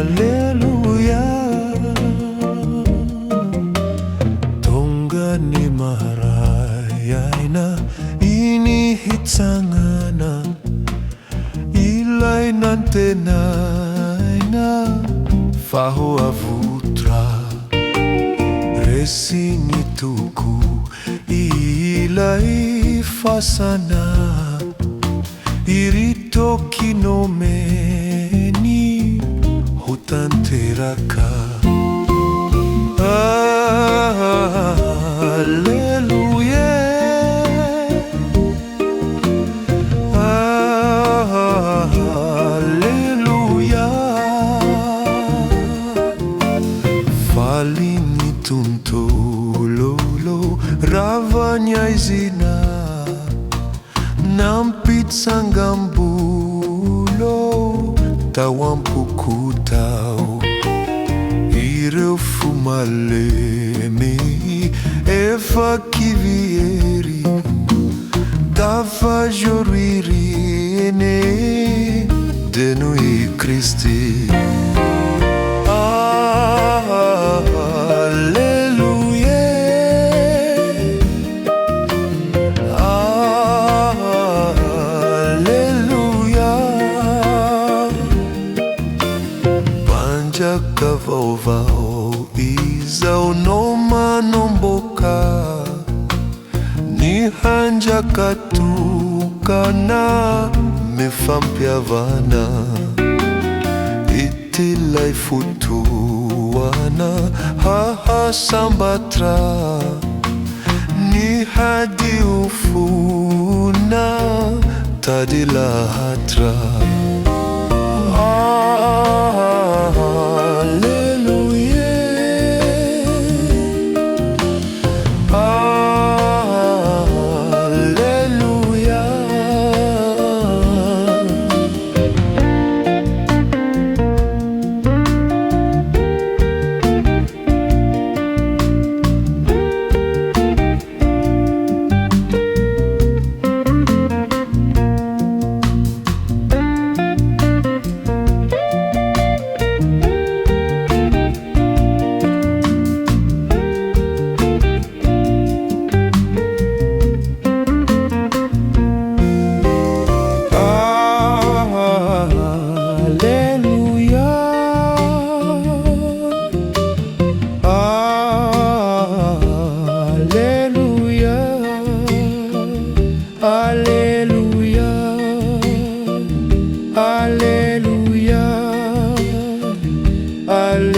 Haleluya, tongani maraina inihitsangana ilay nantenaina fahoavutra resiny toko ilay fasana iritokinomeni hotanteraka. Alleluia, alleluia, falini tuntololo ravanyaizina nampitsangambulo tawampukutao ireo fumalemy efa kivieri tafajoririne denoi Kristi. Alleluia, alleluia, panjaka vaovao izao nomanomboka ny hanjakatokana mifampiavana itilay fotoana hahasambatra ny hadiofona tady lahatra. Alleluia, alleluia,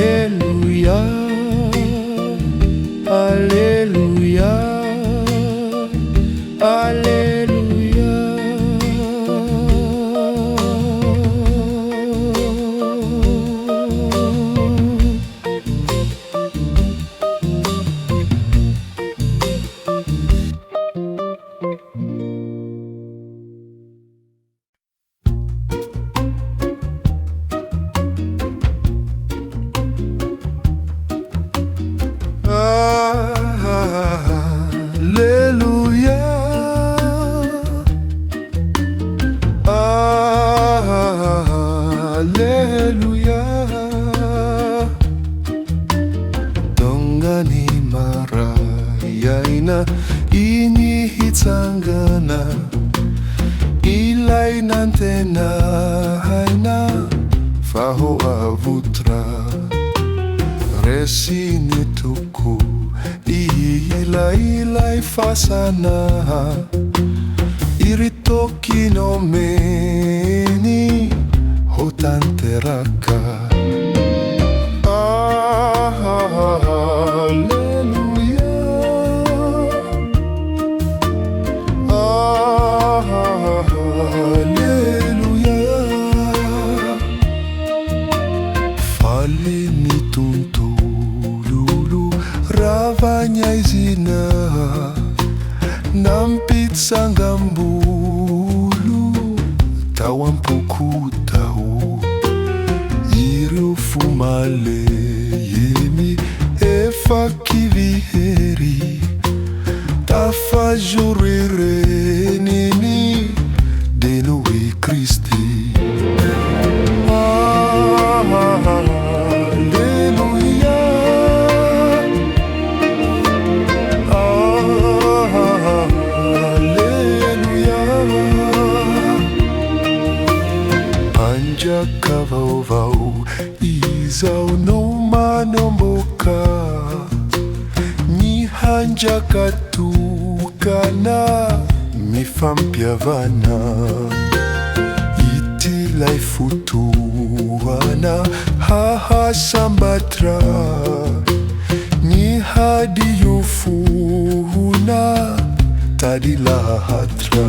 alleluia, alleluia, alleluia, tongani maraina inihitsangana ilay nantenaina fahoavutra resiny toko ilay fasana iritokinomeni hotanteraka. Alleluia, alleluia, falini tuntololo ravanyaizina nampitsangambolo tawampukutao ireo fumalemy efa kiviheri tafajorerenini denoi Kristi. hanjaka vaovao izao no manomboka ny hanjaka tokana mifampiavana itylay fotoana hahasambatra ny hady io fohona tady lahatra.